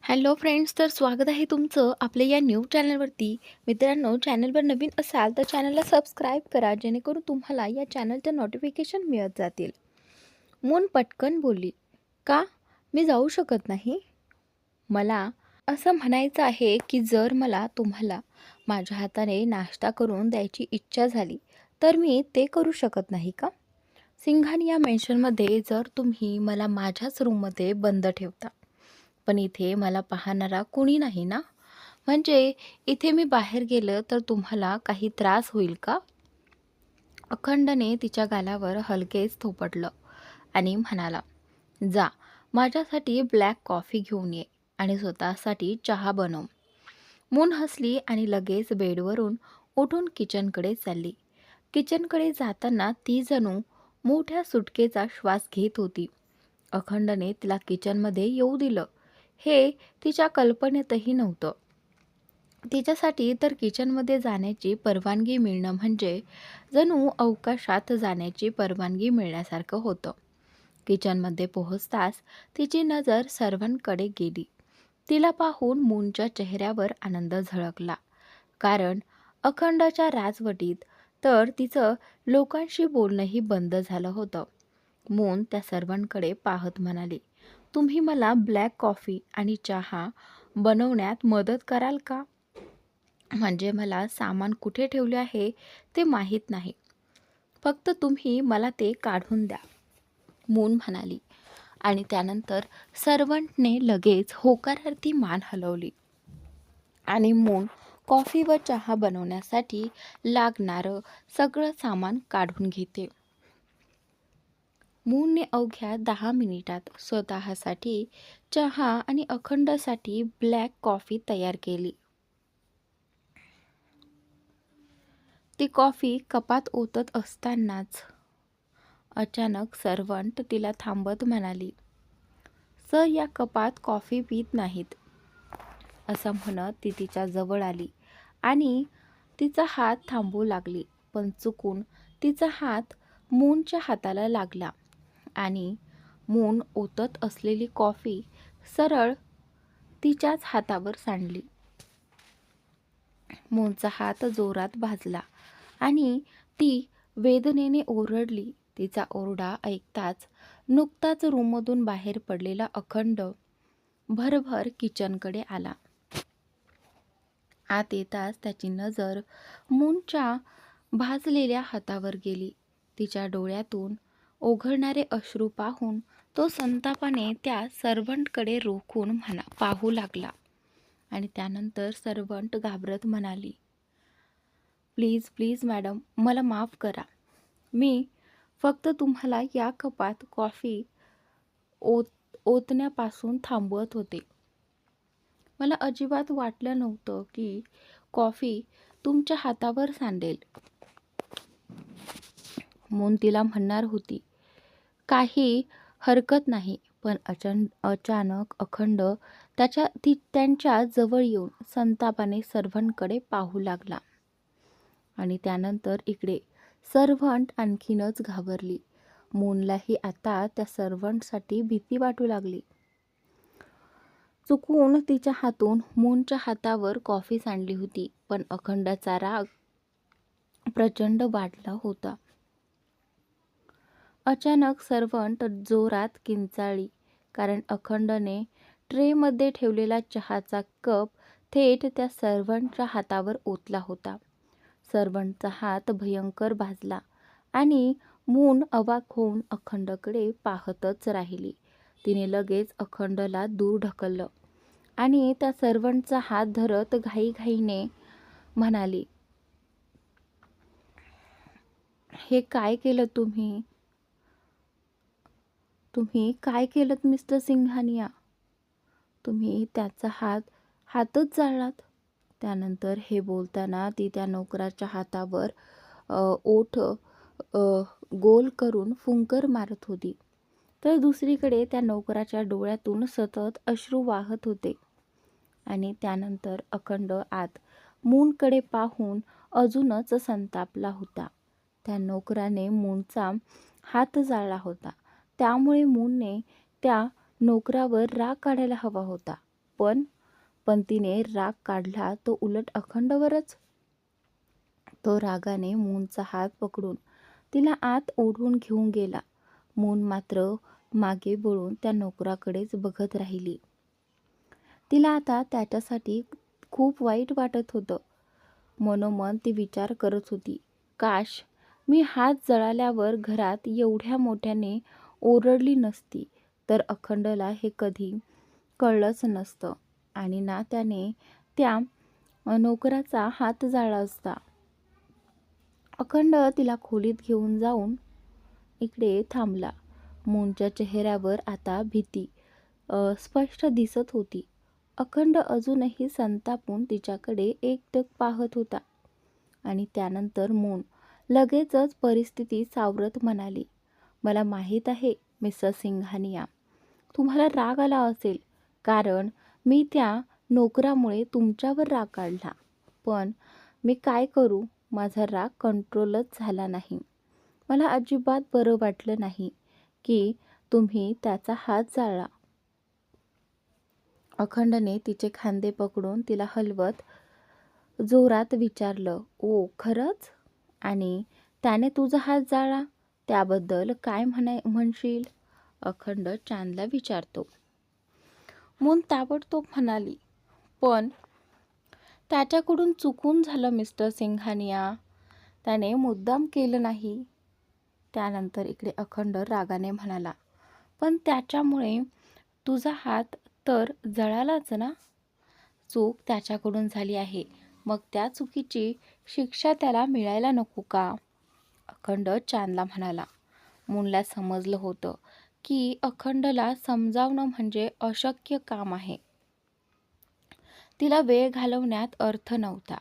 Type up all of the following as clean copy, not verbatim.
Hello friends, तर स्वागत आहे तुमचं आपल्या या न्यू चॅनलवरती. मित्रांनो, चॅनलवर नवीन असाल तर चॅनलला सबस्क्राईब करा, जेणेकरून तुम्हाला या चॅनलच्या नोटिफिकेशन मिळत जातील. मून पटकन बोलली, का मी जाऊ शकत नाही? मला असं म्हणायचं आहे की जर मला तुम्हाला माझ्या हाताने नाश्ता करून द्यायची इच्छा झाली तर मी ते करू शकत नाही का? सिंघानी या मेन्शनमध्ये जर तुम्ही मला माझ्याच रूममध्ये बंद ठेवता, पण इथे मला पाहणारा कुणी नाही ना, म्हणजे इथे मी बाहेर गेलं तर तुम्हाला काही त्रास होईल का? अखंडने तिच्या गालावर हलकेच थोपटलं आणि म्हणाला, जा, माझ्यासाठी ब्लॅक कॉफी घेऊन ये आणि स्वतःसाठी चहा बनव. मून हसली आणि लगेच बेडवरून उठून किचनकडे चालली. किचनकडे जाताना ती जणू मोठ्या सुटकेचा श्वास घेत होती. अखंडने तिला किचनमध्ये येऊ दिलं हे तिच्या कल्पनेतही नव्हतं. तिच्यासाठी तर किचनमध्ये जाण्याची परवानगी मिळणं म्हणजे जणू अवकाशात जाण्याची परवानगी मिळण्यासारखं होतं. किचनमध्ये पोहोचताच तिची नजर सर्वांकडे गेली. तिला पाहून मूनच्या चेहऱ्यावर आनंद झळकला, कारण अखंडाच्या राजवटीत तर तिचं लोकांशी बोलणंही बंद झालं होतं. मून त्या सर्वांकडे पाहत म्हणाली, तुम्ही मला ब्लॅक कॉफी आणि चहा बनवण्यात मदत कराल का? म्हणजे मला सामान कुठे ठेवले आहे ते माहीत नाही, फक्त तुम्ही मला ते काढून द्या, मून म्हणाली. आणि त्यानंतर सर्वंटने लगेच होकारार्थी मान हलवली आणि मून कॉफी व चहा बनवण्यासाठी लागणारं सगळं सामान काढून घेते. मूनने अवघ्या 10 मिनिटात स्वतःसाठी चहा आणि अखंडसाठी ब्लॅक कॉफी तयार केली. ती कॉफी कपात ओतत असतानाच अचानक सर्वंट तिला थांबत म्हणाली, सर या कपात कॉफी पित नाहीत. असं म्हणत ती तिच्या जवळ आली आणि तिचा हात थांबवू लागली, पण चुकून तिचा हात मूनच्या हाताला लागला आणि मून ओतत असलेली कॉफी सरळ तिच्याच हातावर सांडली. मूनचा हात जोरात भाजला आणि ती वेदनेने ओरडली. तिचा ओरडा ऐकताच नुकताच रूममधून बाहेर पडलेला अखंड भरभर किचनकडे आला. आत येताच त्याची नजर मूनच्या भाजलेल्या हातावर गेली. तिच्या डोळ्यातून ओघळणारे अश्रू पाहून तो संतापाने त्या सर्वंटकडे रोखून पाहू लागला आणि त्यानंतर सर्वंट घाबरत म्हणाली, प्लीज प्लीज मॅडम, मला माफ करा. मी फक्त तुम्हाला या कपात कॉफी ओतण्यापासून थांबवत होते. मला अजिबात वाटलं नव्हतं की कॉफी तुमच्या हातावर सांडेल. मून तिला म्हणणार होती, काही हरकत नाही, पण अचानक अखंड त्यांच्या जवळ येऊन संतापाने सर्व्हंटकडे पाहू लागला आणि त्यानंतर इकडे सर्व्हंट आणखीनच घाबरली. मूनलाही आता त्या सर्व्हंटसाठी भीती वाटू लागली. चुकून तिच्या हातून मूनच्या हातावर कॉफी सांडली होती, पण अखंडाचा राग प्रचंड वाढला होता. अचानक सर्व्हंट जोरात किंचाळली, कारण अखंडने ट्रेमध्ये ठेवलेला चहाचा कप थेट त्या सर्व्हंटच्या हातावर ओतला होता. सर्व्हंटचा हात भयंकर भाजला आणि मून अवाक होऊन अखंडकडे पाहतच राहिली. तिने लगेच अखंडला दूर ढकललं आणि त्या सर्व्हंटचा हात धरत घाईघाईने म्हणाली, हे काय केलं तुम्ही? तुम्ही काय केलंत मिस्टर सिंघानिया? तुम्ही त्याचा हातच जाळलात. त्यानंतर हे बोलताना ती त्या नोकराच्या हातावर ओठ गोल करून फुंकर मारत होती, तर दुसरीकडे त्या नोकराच्या डोळ्यातून सतत अश्रू वाहत होते. आणि त्यानंतर अखंड आत मूनकडे पाहून अजूनच संतापला होता. त्या नोकराने मूनचा हात जाळला होता, त्यामुळे मूनने त्या नोकरावर राग काढायला हवा होता. पण तिने राग काढला तो उलट अखंडवरच. तो रागाने मूनचा हात पकडून तिला आत ओढून घेऊन गेला. मून मात्र मागे वळून त्या नोकराकडेच बघत राहिली. तिला आता त्याच्यासाठी खूप वाईट वाटत होतं. मनोमन ती विचार करत होती, काश मी हात जळाल्यावर घरात एवढ्या मोठ्याने ओरडली नसती तर अखंडला हे कधी कळलंच नसतं आणि ना त्याने त्या नोकराचा हात जाळला असता. अखंड तिला खोलीत घेऊन जाऊन इकडे थांबला. मूनच्या चेहऱ्यावर आता भीती स्पष्ट दिसत होती. अखंड अजूनही संतापून तिच्याकडे एकटक पाहत होता आणि त्यानंतर मून लगेचच परिस्थिती सावरत म्हणाली, मला माहीत आहे मिस्टर सिंघानिया, तुम्हाला राग आला असेल कारण मी त्या नोकरामुळे तुमच्यावर राग काढला. पण मी काय करू, माझा राग कंट्रोलच झाला नाही. मला अजिबात बरं वाटलं नाही की तुम्ही त्याचा हात जाळला. अखंडने तिचे खांदे पकडून तिला हलवत जोरात विचारलं, ओ खरंच? आणि त्याने तुझा हात जाळला त्याबद्दल काय म्हणशील? अखंड चांदला विचारतो. मून ताबडतोब म्हणाली, पण त्याच्याकडून चुकून झालं मिस्टर सिंघानिया, त्याने मुद्दाम केलं नाही. त्यानंतर इकडे अखंड रागाने म्हणाला, पण त्याच्यामुळे तुझा हात तर जळालाच ना. चूक त्याच्याकडून झाली आहे, मग त्या चुकीची शिक्षा त्याला मिळायला नको का? अखंड चांदला म्हणाला. मूनला समजलं होतं की अखंडला समजावणं म्हणजे अशक्य काम आहे. तिला वेळ घालवण्यात अर्थ नव्हता.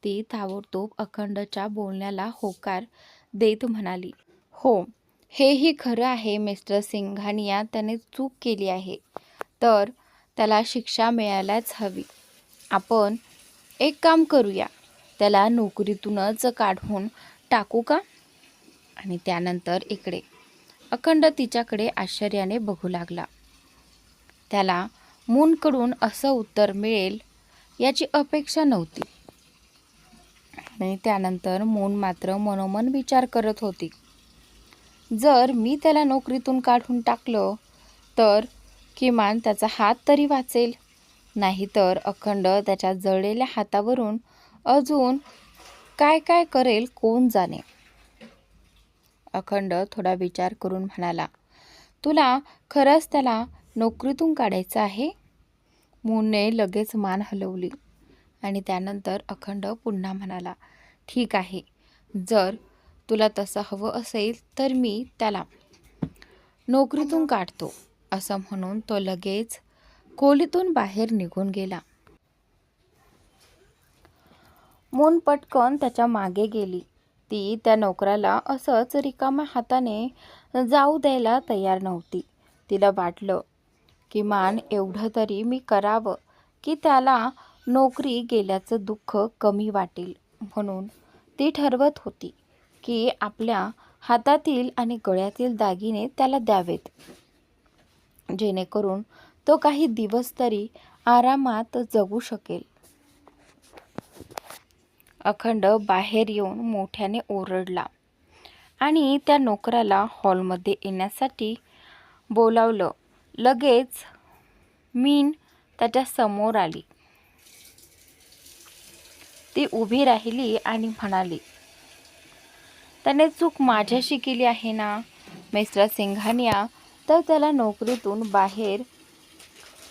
ती ताबडतोब अखंडच्या बोलण्याला होकार देत म्हणाली, हो हेही खरं आहे मिस्टर सिंघानिया, त्याने चूक केली आहे तर त्याला शिक्षा मिळायलाच हवी. आपण एक काम करूया, त्याला नोकरीतूनच काढून टाकू का? आणि त्यानंतर इकडे अखंड तिच्याकडे आश्चर्याने बघू लागला. त्याला मूनकडून असं उत्तर मिळेल याची अपेक्षा नव्हती. आणि त्यानंतर मून मात्र मनोमन विचार करत होती, जर मी त्याला नोकरीतून काढून टाकलं तर किमान त्याचा हात तरी वाचेल, नाहीतर अखंड त्याच्या जळलेल्या हातावरून अजून काय काय करेल कोण जाणे. अखंड थोडा विचार करून म्हणाला, तुला खरंच त्याला नोकरीतून काढायचं आहे? मूनने लगेच मान हलवली आणि त्यानंतर अखंड पुन्हा म्हणाला, ठीक आहे, जर तुला तसं हवं असेल तर मी त्याला नोकरीतून काढतो. असं म्हणून तो लगेच खोलीतून बाहेर निघून गेला. मून पटकन त्याच्या मागे गेली. ती त्या नोकराला असंच रिकाम्या हाताने जाऊ द्यायला तयार नव्हती. तिला वाटलं, किमान एवढं तरी मी करावं की त्याला नोकरी गेल्याचं दुःख कमी वाटेल. म्हणून ती ठरवत होती की आपल्या हातातील आणि गळ्यातील दागिने त्याला द्यावेत, जेणेकरून तो काही दिवस तरी आरामात जगू शकेल. अखंड बाहेर येऊन मोठ्याने ओरडला आणि त्या नोकराला हॉलमध्ये येण्यासाठी बोलावलं. लगेच मीन त्याच्या समोर आली. ती उभी राहिली आणि म्हणाली, त्याने चूक माझ्याशी केली आहे ना मिस्टर सिंघानिया, तर त्याला नोकरीतून बाहेर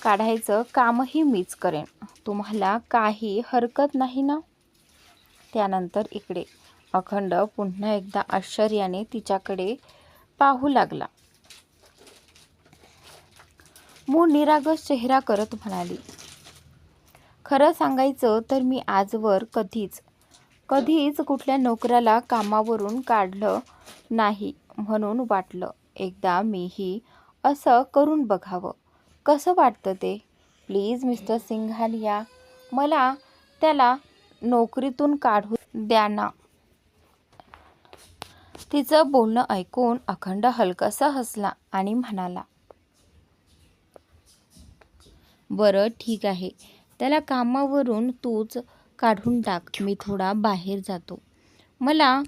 काढायचं कामही मीच करेन. तुम्हाला काही हरकत नाही ना? त्यानंतर इकडे अखंड पुन्हा एकदा आश्चर्याने तिच्याकडे पाहू लागला. मून निरागस चेहरा करत म्हणाली, खरं सांगायचं तर मी आजवर कधीच कुठल्या नोकराला कामावरून काढलं नाही, म्हणून वाटलं एकदा मीही असं करून बघावं. कसं वाटतं ते? प्लीज मिस्टर सिंघानिया, मला त्याला नोकरीतून काढून द्या ना. तिचं बोलणं ऐकून अखंड हलकासा हसला आणि म्हणाला, बरं ठीक आहे, त्याला कामावरून तूच काढून टाक. मी थोडा बाहेर जातो. मला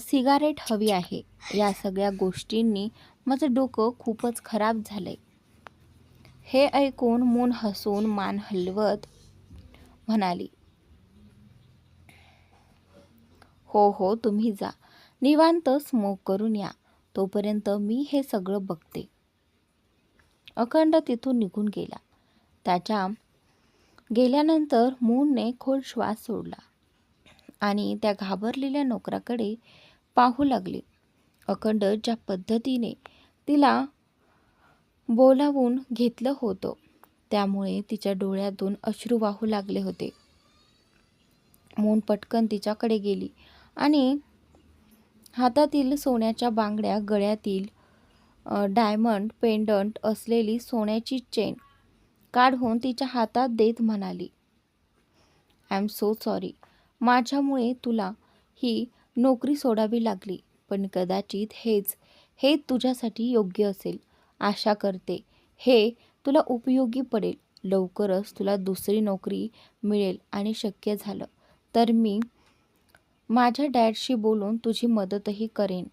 सिगारेट हवी आहे. या सगळ्या गोष्टींनी माझं डोकं खूपच खराब झालंय. हे ऐकून मून हसून मान हलवत म्हणाली, हो हो, तुम्ही जा. निवांत स्मोक करून या. तोपर्यंत मी हे सगळं बघते. अखंड तिथून निघून गेला. त्याच्या गेल्यानंतर मूनने खोल श्वास सोडला आणि त्या घाबरलेल्या नोकराकडे पाहू लागले. अखंड ज्या पद्धतीने तिला बोलावून घेतलं होतं त्यामुळे तिच्या डोळ्यातून अश्रू वाहू लागले होते. मून पटकन तिच्याकडे गेली आणि हातातील सोन्याच्या बांगड्या, गळ्यातील डायमंड पेंडंट असलेली सोन्याची चेन काढून तिच्या हातात देत म्हणाली, आय एम सो सॉरी. माझ्यामुळे तुला ही नोकरी सोडावी लागली, पण कदाचित हेच तुझ्यासाठी योग्य असेल. आशा करते हे तुला उपयोगी पडेल. लवकरच तुला दुसरी नोकरी मिळेल आणि शक्य झालं तर मी माझ्या डॅडशी बोलून तुझी मदतही करेन.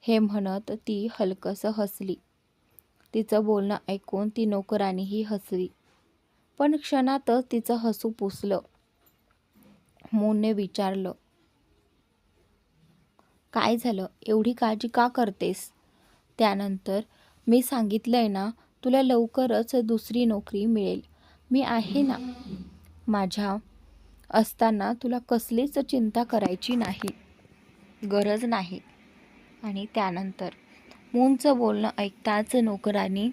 हे म्हणत ती हलकसं हसली. तिचं बोलणं ऐकून ती नोकरानीही हसली, पण क्षणातच तिचं हसू पुसलं. मूनने विचारलं, काय झालं? एवढी काळजी का करतेस? त्यानंतर मी सांगितलंय ना, तुला लवकरच दुसरी नोकरी मिळेल. मी आहे ना. माझ्या असताना तुला कसलीच चिंता करायची नाही, गरज नाही. आणि त्यानंतर मूनचं बोलणं ऐकताच नोकरानी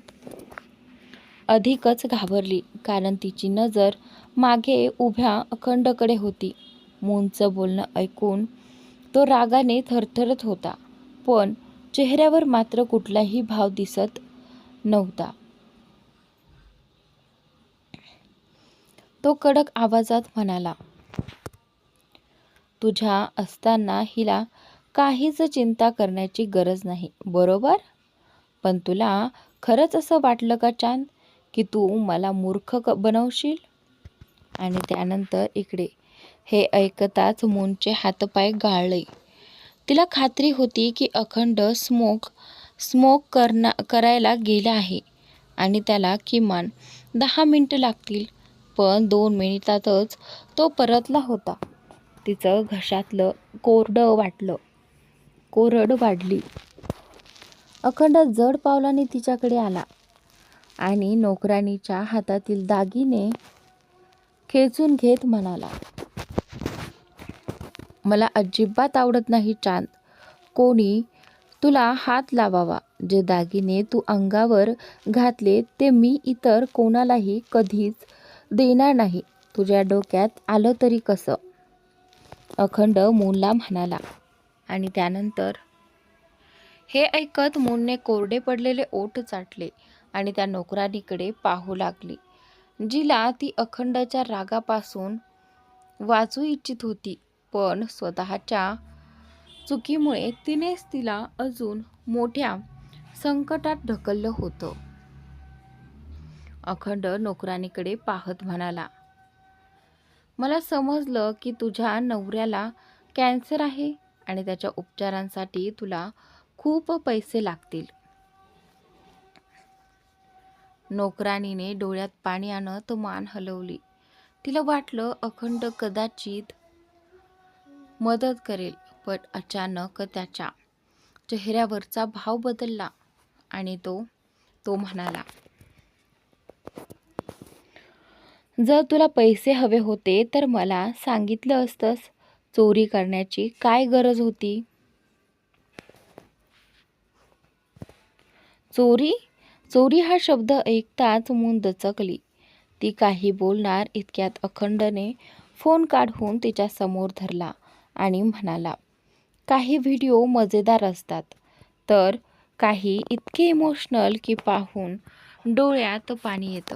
अधिकच घाबरली, कारण तिची नजर मागे उभ्या अखंडकडे होती. मूनचं बोलणं ऐकून तो रागाने थरथरत होता, पण चेहऱ्यावर मात्र कुठलाही भाव दिसत नव्हता. तो कडक आवाजात म्हणाला, तुझ्या असताना हिला काहीच चिंता करण्याची गरज नाही, बरोबर? पण तुला खरंच असं वाटलं का चांद, की तू मला मूर्ख बनवशील? आणि त्यानंतर इकडे हे ऐकताच मूनचे हातपाय गाळले. तिला खात्री होती की अखंड स्मोक करायला गेला आहे आणि त्याला किमान 10 मिनिटं लागतील, पण 2 मिनिटातच तो परतला होता. तिचं घशातलं कोरड वाढली. अखंड जड पावलाने तिच्याकडे आला आणि नोकराणीच्या हातातील दागिने खेचून घेत म्हणाला, मला अजिबात आवडत नाही चांद, कोणी तुला हात लावावा. जे दागिने तू अंगावर घातले ते मी इतर कोणालाही कधीच देणार नाही. तुझ्या डोक्यात आलं तरी कसं? अखंड मूनला म्हणाला. आणि त्यानंतर हे ऐकत मूनने कोरडे पडलेले ओठ चाटले आणि त्या नोकरानीकडे पाहू लागली, जिला ती अखंडच्या रागापासून वाचू इच्छित होती, पण स्वतःच्या चुकीमुळे तिनेच तिला अजून मोठ्या संकटात ढकललं होतं. अखंड नोकरानीकडे पाहत म्हणाला, मला समजलं की तुझ्या नवऱ्याला कॅन्सर आहे आणि त्याच्या उपचारांसाठी तुला खूप पैसे लागतील. नोकरानीने डोळ्यात पाणी आणत मान हलवली. तिला वाटलं अखंड कदाचित मदत करेल, पण अचानक त्याच्या चेहऱ्यावरचा भाव बदलला आणि तो म्हणाला, जर तुला पैसे हवे होते तर मला सांगितलं असतंस. चोरी करण्याची काय गरज होती? चोरी हा शब्द ऐकताच मून दचकली. ती काही बोलणार इतक्यात अखंडने फोन काढून तिच्या समोर धरला आणि म्हणाला, काही व्हिडिओ मजेदार असतात, तर काही इतके इमोशनल की पाहून डोळ्यात पाणी येतं.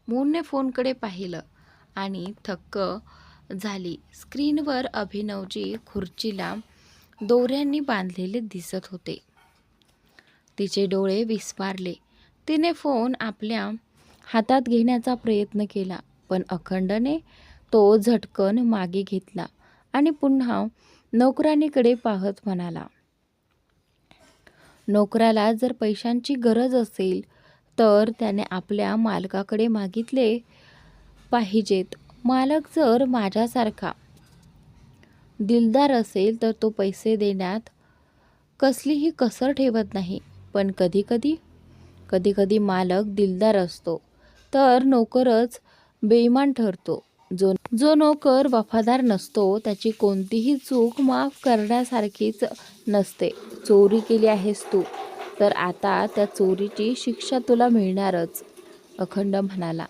मूनने फोनकडे पाहिलं आणि थक्क झाली. स्क्रीनवर अभिनवजी खुर्चीला दोऱ्यांनी बांधलेले दिसत होते. तिचे डोळे विस्फारले. तिने फोन आपल्या हातात घेण्याचा प्रयत्न केला, पण अखंडने तो झटकन मागे घेतला आणि पुन्हा नोकराणीकडे पाहत म्हणाला, नोकराला जर पैशांची गरज असेल तर त्याने आपल्या मालकाकडे मागितले पाहिजेत. मालक जर माझ्यासारखा दिलदार असेल तर तो पैसे देण्यात कसलीही कसर ठेवत नाही. पण कधी कधी मालक दिलदार असतो तर नोकरच बेईमान ठरतो. जो नोकर वफादार नसतो त्याची कोणतीही चूक माफ करण्यासारखीच नसते. चोरी केली आहेस तू, तर आता त्या चोरीची शिक्षा तुला मिळणारच, अखंड म्हणाला.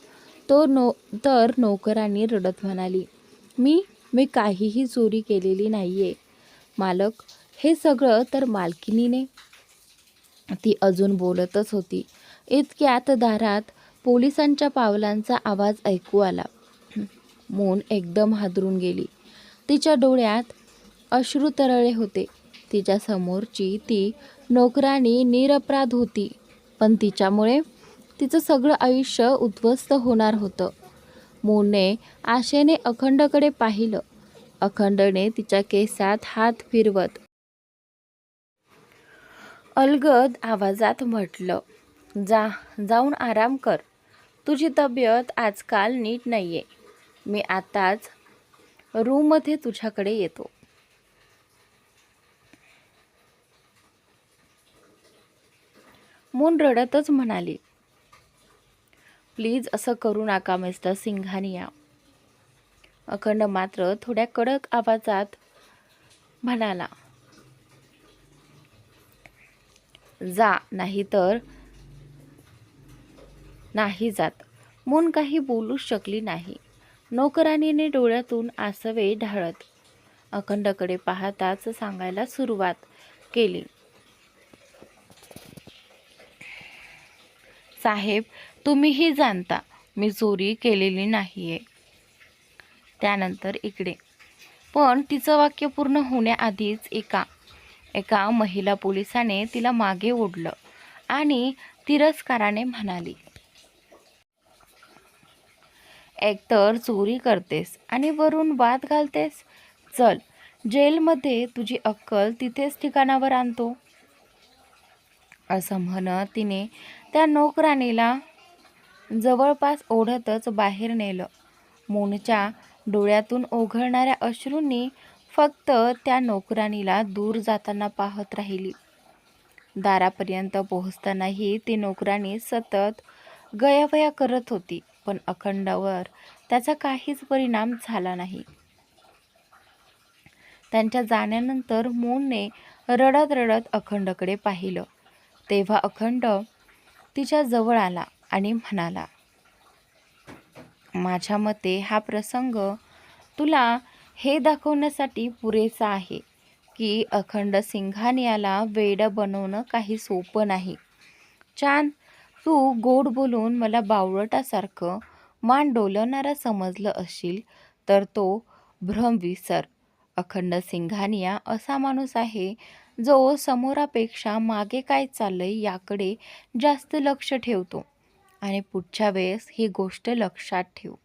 तर नोकरांनी रडत म्हणाली, मी काहीही चोरी केलेली नाहीये मालक, हे सगळं तर मालकिनीने. ती अजून बोलतच होती. इतक्यात दारात पोलिसांच्या पावलांचा आवाज ऐकू आला. मून एकदम हादरून गेली. तिच्या डोळ्यात अश्रू तरळले होते. तिच्या समोरची ती नोकराणी निरपराध होती, पण तिच्यामुळे तिचं सगळं आयुष्य उद्ध्वस्त होणार होतं. मूनने आशेने अखंडकडे पाहिलं. अखंडने तिच्या केसात हात फिरवत अलगद आवाजात म्हटलं, जाऊन आराम कर. तुझी तब्येत आजकाल नीट नाहीये. मी आताच रूममध्ये तुझ्याकडे येतो. मून रडतच म्हणाली, प्लीज असं करू नका मिस्टर सिंघानिया. अखंड मात्र थोड्या कडक आवाजात म्हणाला, जा, नाही जात. मून काही बोलूच शकली नाही. नोकराणीने डोळ्यातून आसवे ढाळत अखंडकडे पाहताच सांगायला सुरुवात केली, साहेब, तुम्हीही जाणता मी चोरी केलेली नाहीये. त्यानंतर इकडे. पण तिचं वाक्य पूर्ण होण्याआधीच एका महिला पोलिसाने तिला मागे ओढलं आणि तिरस्काराने म्हणाली, एकतर चोरी करतेस आणि वरून वाद घालतेस. चल, जेलमध्ये तुझी अक्कल तिथेच ठिकाणावर आणतो. असं म्हणत तिने त्या नोकराणीला जवळपास ओढतच बाहेर नेलं. मूनच्या डोळ्यातून ओघळणाऱ्या अश्रूंनी फक्त त्या नोकराणीला दूर जाताना पाहत राहिली. दारापर्यंत पोहोचतानाही ती नोकराणी सतत गयावया करत होती, पण अखंडवर त्याचा काहीच परिणाम झाला नाही. त्यांच्या जाण्यानंतर मूनने रडत रडत अखंडकडे पाहिलं. तेव्हा अखंड तिच्या जवळ आला आणि म्हणाला, माझ्या मते हा प्रसंग तुला हे दाखवण्यासाठी पुरेसा आहे की अखंड सिंघानियाला वेडं बनवणं काही सोपं नाही. चांद, तू गोड बोलून मला बावळटासारखं मान डोलवणारा समजलं असशील तर तो भ्रम विसर. अखंड सिंघानिया असा माणूस आहे जो समोरापेक्षा मागे काय चाललंय याकडे जास्त लक्ष ठेवतो आणि पुढच्या वेळेस ही गोष्ट लक्षात ठेव.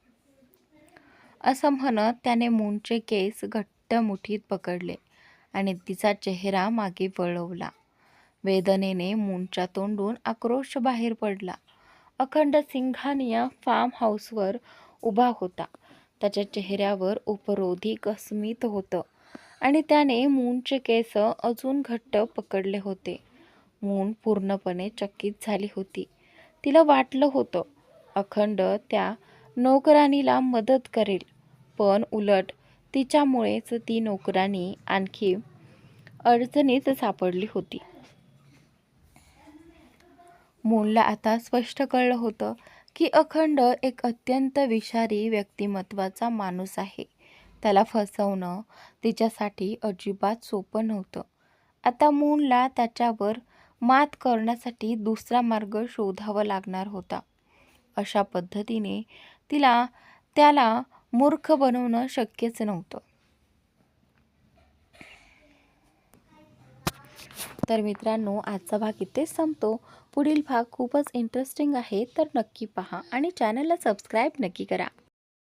असं म्हणत त्याने मूनचे केस घट्ट मुठीत पकडले आणि तिचा चेहरा मागे वळवला. वेदनेने मूनच्या तोंडून आक्रोश बाहेर पडला. अखंड सिंघानिया फार्म हाऊसवर उभा होता. त्याच्या चेहऱ्यावर उपरोधिक स्मित होतं आणि त्याने मूनचे केस अजून घट्ट पकडले होते. मून पूर्णपणे चकित झाली होती. तिला वाटलं होतं अखंड त्या नोकराणीला मदत करेल, पण उलट तिच्यामुळेच ती नोकराणी आणखी अडचणीत सापडली होती. मूनला आता स्पष्ट कळलं होतं की अखंड एक अत्यंत विषारी व्यक्तिमत्वाचा माणूस आहे. त्याला फसवणं तिच्यासाठी अजिबात सोपं नव्हतं. आता मूनला त्याच्यावर मात करण्यासाठी दुसरा मार्ग शोधावा लागणार होता. अशा पद्धतीने त्याला मूर्ख बनवणं शक्यच नव्हतं. तर मित्रांनो, आजचा भाग इथेच संपतो. पुढील भाग खूपच इंटरेस्टिंग आहे, तर नक्की पहा आणि चॅनलला सबस्क्राईब नक्की करा.